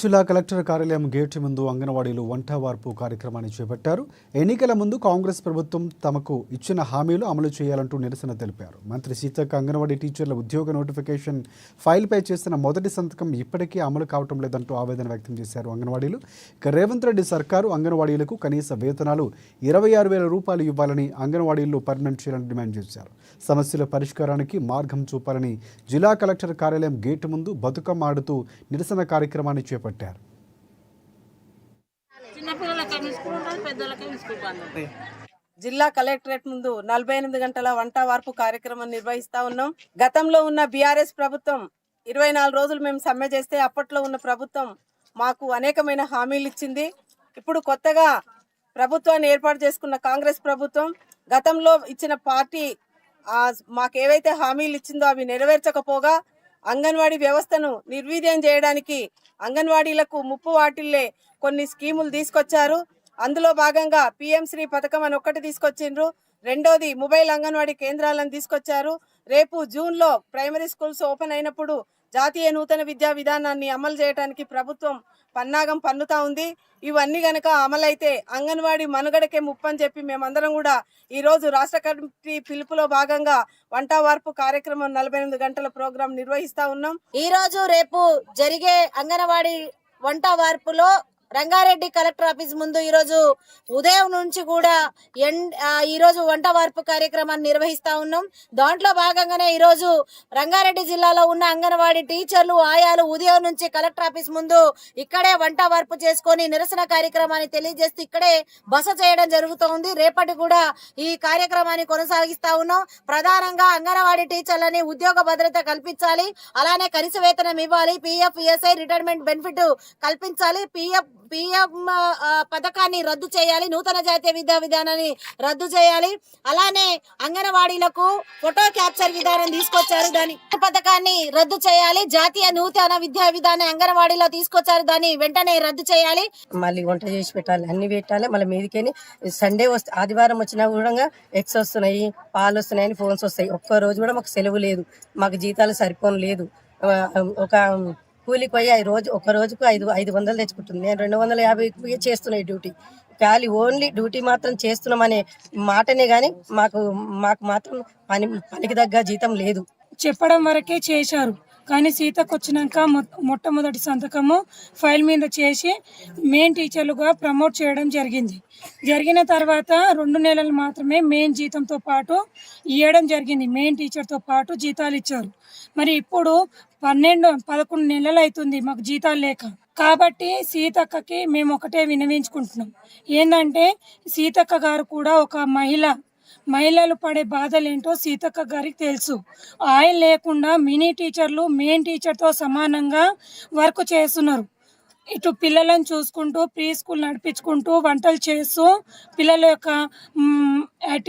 జిల్లా కలెక్టర్ కార్యాలయం గేటు ముందు అంగన్వాడీలు వంట వార్పు కార్యక్రమాన్ని చేపట్టారు. ఎన్నికల ముందు కాంగ్రెస్ ప్రభుత్వం తమకు ఇచ్చిన హామీలు అమలు చేయాలంటూ నిరసన తెలిపారు. మంత్రి సీతక్క అంగన్వాడీ టీచర్ల ఉద్యోగ నోటిఫికేషన్ ఫైల్పై చేసిన మొదటి సంతకం ఇప్పటికీ అమలు కావటం లేదంటూ ఆవేదన వ్యక్తం చేశారు అంగన్వాడీలు. ఇక రేవంత్ రెడ్డి సర్కారు అంగన్వాడీలకు కనీస వేతనాలు 26,000 రూపాయలు ఇవ్వాలని అంగన్వాడీలు పర్మనెంట్ చేయాలని డిమాండ్ చేశారు. సమస్యల పరిష్కారానికి మార్గం చూపాలని జిల్లా కలెక్టర్ కార్యాలయం గేటు ముందు బతుకమ్మ ఆడుతూ నిరసన కార్యక్రమాన్ని చేపట్టారు. జిల్లా కలెక్టరేట్ ముందు 48 గంటల వంట వార్పు కార్యక్రమం నిర్వహిస్తా ఉన్నాం. గతంలో ఉన్న బీఆర్ఎస్ ప్రభుత్వం 24 రోజులు మేము సమ్మె చేస్తే అప్పట్లో ఉన్న ప్రభుత్వం మాకు అనేకమైన హామీలు ఇచ్చింది. ఇప్పుడు కొత్తగా ప్రభుత్వాన్ని ఏర్పాటు చేసుకున్న కాంగ్రెస్ ప్రభుత్వం గతంలో ఇచ్చిన పార్టీ మాకేవైతే హామీలు ఇచ్చిందో అవి నెరవేర్చకపోగా అంగన్వాడీ వ్యవస్థను నిర్వీర్యం చేయడానికి అంగన్వాడీలకు ముప్పు వాటిల్లే కొన్ని స్కీములు తీసుకొచ్చారు. అందులో భాగంగా పిఎం శ్రీ పథకం అని ఒకటి తీసుకొచ్చిండ్రు. రెండోది మొబైల్ అంగన్వాడీ కేంద్రాలను తీసుకొచ్చారు. రేపు జూన్లో ప్రైమరీ స్కూల్స్ ఓపెన్ అయినప్పుడు జాతీయ నూతన విద్యా విధానాన్ని అమలు చేయడానికి ప్రభుత్వం పన్నాగం పన్నుతా ఉంది. ఇవన్నీ గనక అమలైతే అంగన్వాడీ మనుగడకే ముప్పని చెప్పి మేమందరం కూడా ఈరోజు రాష్ట్ర కమిటీ పిలుపులో భాగంగా వంట వార్పు కార్యక్రమం 48 గంటల ప్రోగ్రాం నిర్వహిస్తా ఉన్నాం. ఈరోజు రేపు జరిగే అంగన్వాడీ వంట వార్పులో రంగారెడ్డి కలెక్టర్ ఆఫీస్ ముందు ఈరోజు ఉదయం నుంచి కూడా ఈరోజు వంట వార్పు కార్యక్రమాన్ని నిర్వహిస్తా ఉన్నాం. దాంట్లో భాగంగానే ఈరోజు రంగారెడ్డి జిల్లాలో ఉన్న అంగన్వాడీ టీచర్లు ఆయాలు ఉదయం నుంచి కలెక్టర్ ఆఫీస్ ముందు ఇక్కడే వంట వార్పు చేసుకొని నిరసన కార్యక్రమాన్ని తెలియజేస్తూ ఇక్కడే బస చేయడం జరుగుతోంది. రేపటి కూడా ఈ కార్యక్రమాన్ని కొనసాగిస్తా ఉన్నాం. ప్రధానంగా అంగన్వాడీ టీచర్లని ఉద్యోగ భద్రత కల్పించాలి, అలానే కనీస వేతనం ఇవ్వాలి, పిఎఫ్ ఈఎస్ఐ రిటైర్మెంట్ బెనిఫిట్ కల్పించాలి, పిఎం పథకాన్ని రద్దు చేయాలి, నూతన జాతీయ విద్యా విధానాన్ని రద్దు చేయాలి. అలానే అంగన్వాడీలకు ఫోటో క్యాప్చర్ విధానం తీసుకొచ్చారు, దాని పథకాన్ని రద్దు చేయాలి. జాతీయ నూతన విద్యా విధానం అంగన్వాడీలో తీసుకొచ్చారు, దాన్ని వెంటనే రద్దు చేయాలి. మళ్ళీ వంట చేసి పెట్టాలి, అన్ని పెట్టాలి. మళ్ళీ మీదికేని సండే వస్తే ఆదివారం వచ్చినా కూడా ఎగ్స్ వస్తున్నాయి, పాలు వస్తున్నాయని ఫోన్స్ వస్తాయి. ఒక్క రోజు కూడా మాకు సెలవు లేదు, మాకు జీతాలు సరిపోను లేదు. ఒక కూలికి పోయి ఒక రోజుకు 500 తెచ్చుకుంటుంది. నేను 250 చేస్తున్నాయి డ్యూటీ. ఖాళీ ఓన్లీ డ్యూటీ మాత్రం చేస్తున్నామనే మాటనే కానీ మాకు మాత్రం పనికి తగ్గ జీతం లేదు. చెప్పడం వరకే చేశారు, కానీ సీతకు వచ్చినాక మొట్టమొదటి సంతకము ఫైల్ మీద చేసి మెయిన్ టీచర్లుగా ప్రమోట్ చేయడం జరిగిన తర్వాత 2 నెలలు మాత్రమే మెయిన్ జీతంతో పాటు ఇవ్వడం జరిగింది. మెయిన్ టీచర్తో పాటు జీతాలు ఇచ్చారు. మరి ఇప్పుడు 11 నెలలు అవుతుంది మాకు జీతాలు లేక. కాబట్టి సీతక్కకి మేము ఒకటే విన్నవించుకుంటున్నాం, ఏంటంటే సీతక్క గారు కూడా ఒక మహిళలు పడే బాధలేంటో సీతక్క గారికి తెలుసు. ఆయన లేకుండా మినీ టీచర్లు మెయిన్ టీచర్తో సమానంగా వర్క్ చేస్తున్నారు. ఇటు పిల్లలను చూసుకుంటూ, ప్రీ స్కూల్ నడిపించుకుంటూ, వంటలు చేస్తూ, పిల్లల యొక్క యాక్టివిటీ